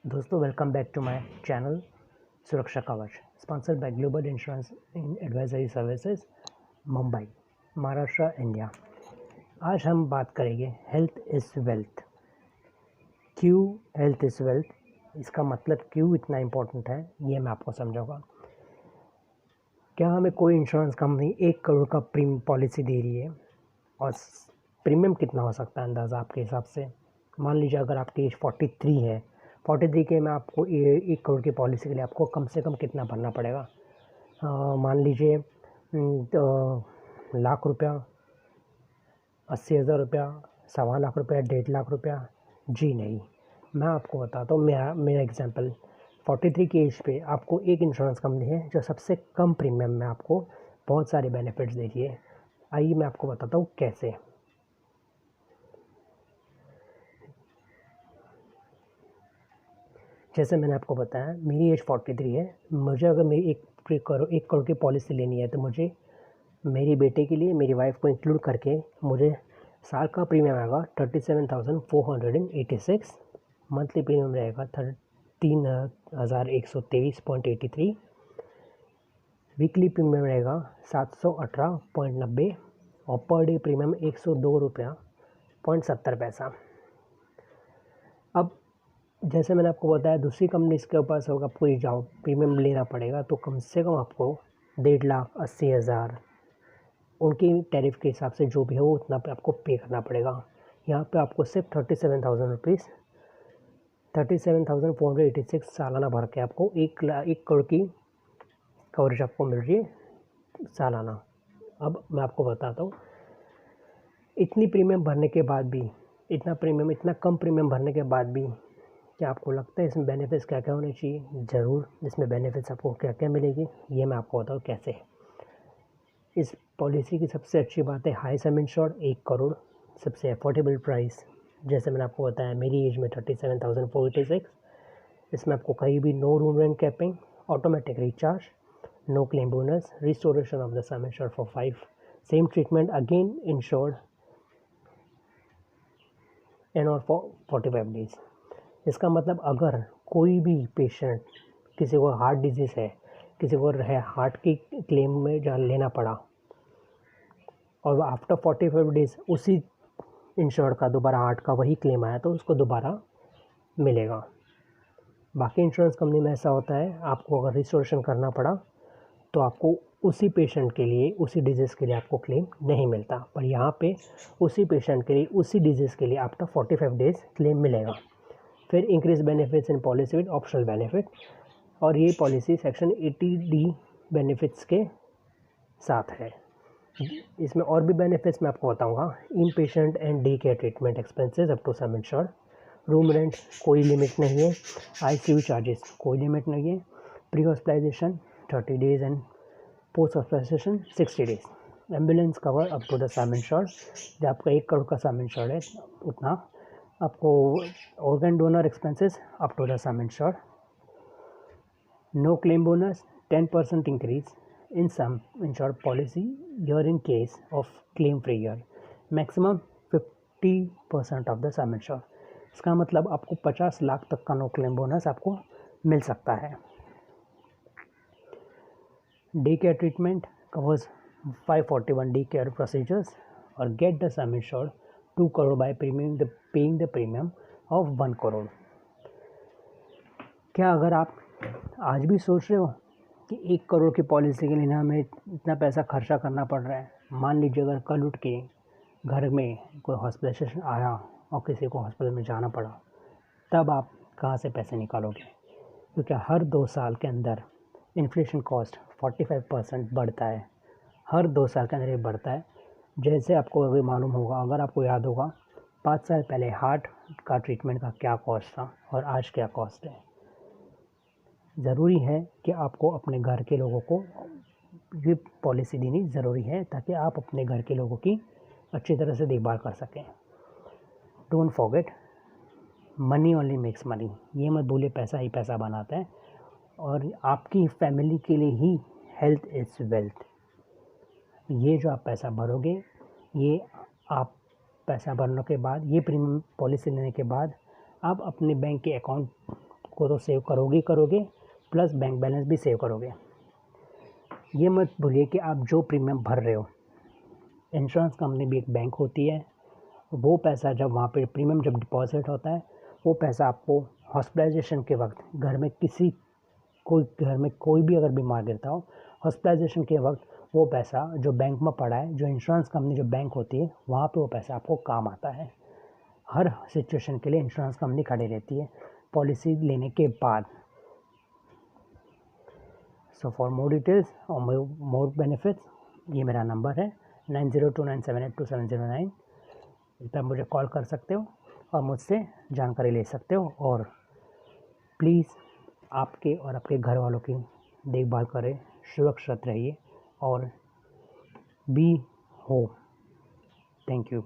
दोस्तों welcome back to my channel Suraksha Kavach sponsored by global insurance advisory services Mumbai Maharashtra India. आज हम बात करेंगे हेल्थ इज़ वेल्थ। क्यों हेल्थ इज़ वेल्थ, इसका मतलब क्यों इतना इम्पोर्टेंट है ये मैं आपको समझाऊंगा। क्या हमें कोई इंश्योरेंस कंपनी 1 करोड़ का प्रीमियम पॉलिसी दे रही है और प्रीमियम कितना हो सकता है अंदाज़ा आपके हिसाब से? मान लीजिए अगर आपकी एज 43 है, 43 के में आपको 1 करोड़ की पॉलिसी के लिए आपको कम से कम कितना भरना पड़ेगा? मान लीजिए लाख रुपया, 80,000 रुपया, 1.25 लाख रुपया, 1.5 लाख रुपया? जी नहीं, मैं आपको बताता हूँ। मेरा एग्जांपल 43 की एज पे आपको एक इंश्योरेंस कंपनी है जो सबसे कम प्रीमियम में आपको बहुत सारे बेनिफिट्स दे रही है। आइए मैं आपको बताता हूँ कैसे। जैसे मैंने आपको बताया मेरी एज 43 है। मुझे अगर मेरी 1 करोड़ की पॉलिसी लेनी है तो मुझे मेरी बेटे के लिए, मेरी वाइफ को इंक्लूड करके मुझे साल का प्रीमियम आएगा 37,486। मंथली प्रीमियम रहेगा 3,123.83। वीकली प्रीमियम रहेगा 718.90 और पर डे प्रीमियम 102 रुपया 70 पैसा। अब जैसे मैंने आपको बताया दूसरी कंपनी के पास होगा, आपको ये जाओ प्रीमियम लेना पड़ेगा तो कम से कम आपको 1,80,000 उनकी टैरिफ के हिसाब से जो भी हो उतना पे आपको पे करना पड़ेगा। यहाँ पे आपको सिर्फ 37,000 रुपीज़ 37,486 सालाना भर के आपको 1 करोड़ की कवरेज आपको मिल रही है सालाना। अब मैं आपको बताता हूँ, इतनी प्रीमियम भरने के बाद भी, इतना कम प्रीमियम भरने के बाद भी क्या आपको लगता है इसमें बेनिफिट्स क्या क्या होने चाहिए? ज़रूर, इसमें बेनिफिट्स आपको क्या क्या मिलेगी ये मैं आपको बताऊँ कैसे। इस पॉलिसी की सबसे अच्छी बात है हाई सम इंश्योर्ड 1 करोड़, सबसे अफोर्डेबल प्राइस। जैसे मैंने आपको बताया मेरी एज में 37,486। इसमें आपको कहीं भी no room rent capping, automatic recharge, no claim bonus, restoration of the sum insured for 5 same treatment again insured and or for 45 days. इसका मतलब अगर कोई भी पेशेंट, किसी को हार्ट डिजीज़ है, किसी को है हार्ट की क्लेम में जान लेना पड़ा और आफ्टर 45 डेज उसी इंश्योर्ड का दोबारा हार्ट का वही क्लेम आया तो उसको दोबारा मिलेगा। बाकी इंश्योरेंस कंपनी में ऐसा होता है, आपको अगर रिस्टोरेशन करना पड़ा तो आपको उसी पेशेंट के लिए, उसी डिजीज़ के लिए आपको क्लेम नहीं मिलता, पर यहाँ पे उसी पेशेंट के लिए, उसी डिजीज़ के लिए आफ्टर 45 डेज क्लेम मिलेगा। फिर increase benefits in policy with optional benefit, और ये पॉलिसी सेक्शन 80D बेनिफिट्स के साथ है। इसमें और भी बेनिफिट्स मैं आपको बताऊंगा। In patient and day care treatment expenses up to sum insured, room rent कोई लिमिट नहीं है, ICU चार्जेस कोई लिमिट नहीं है, pre hospitalisation 30 days and post hospitalisation 60 days, ambulance cover up to the sum insured. जब आपका 1 करोड़ का सम insured है उतना आपको, organ donor expenses up to the sum insured, no claim bonus, 10% increase in sum insured policy year in case of claim free year, maximum 50% of the sum insured. इसका मतलब आपको 50 लाख तक का नो क्लेम बोनस आपको मिल सकता है। Day care treatment covers 541 day care procedures और get the sum insured 2 crore by paying the premium of 1 crore. क्या अगर आप आज भी सोच रहे हो कि 1 करोड़ की पॉलिसी के लिए ना हमें इतना पैसा खर्चा करना पड़ रहा है? मान लीजिए अगर कल उठ के घर में कोई हॉस्पिटलाइजेशन आया और किसी को हॉस्पिटल में जाना पड़ा, तब आप कहाँ से पैसे निकालोगे? क्योंकि हर 2 साल के अंदर इन्फ्लेशन कॉस्ट 45% बढ़ता है, हर 2 साल के अंदर ये बढ़ता है। जैसे आपको अभी मालूम होगा, अगर आपको याद होगा 5 साल पहले हार्ट का ट्रीटमेंट का क्या कॉस्ट था और आज क्या कॉस्ट है। ज़रूरी है कि आपको अपने घर के लोगों को ये पॉलिसी देनी ज़रूरी है ताकि आप अपने घर के लोगों की अच्छी तरह से देखभाल कर सकें। Don't forget, money only makes money. ये मत भूलिए, पैसा ही पैसा बनाता है और आपकी फैमिली के लिए ही हेल्थ इज़ वेल्थ। ये जो आप पैसा भरोगे, ये आप पैसा भरने के बाद, ये प्रीमियम पॉलिसी लेने के बाद आप अपने बैंक के अकाउंट को तो सेव करोगे ही करोगे, प्लस बैंक बैलेंस भी सेव करोगे। ये मत भूलिए कि आप जो प्रीमियम भर रहे हो, इंश्योरेंस कंपनी भी एक बैंक होती है। वो पैसा जब वहाँ पे प्रीमियम जब डिपॉजिट होता है, वो पैसा आपको हॉस्पिटलाइजेशन के वक्त घर में कोई भी अगर बीमार गिरता हो, हॉस्पिटलाइजेशन के वक्त वो पैसा जो बैंक में पड़ा है, जो इंश्योरेंस कंपनी जो बैंक होती है, वहाँ पे वो पैसा आपको काम आता है। हर सिचुएशन के लिए इंश्योरेंस कंपनी खड़ी रहती है पॉलिसी लेने के बाद। सो फॉर मोर डिटेल्स और मोर बेनिफिट्स, ये मेरा नंबर है 9029782709। इस पर मुझे कॉल कर सकते हो और मुझसे जानकारी ले सकते हो। और प्लीज़ आपके और आपके घर वालों की देखभाल करें, सुरक्षित रहिए और बी होम। Thank you.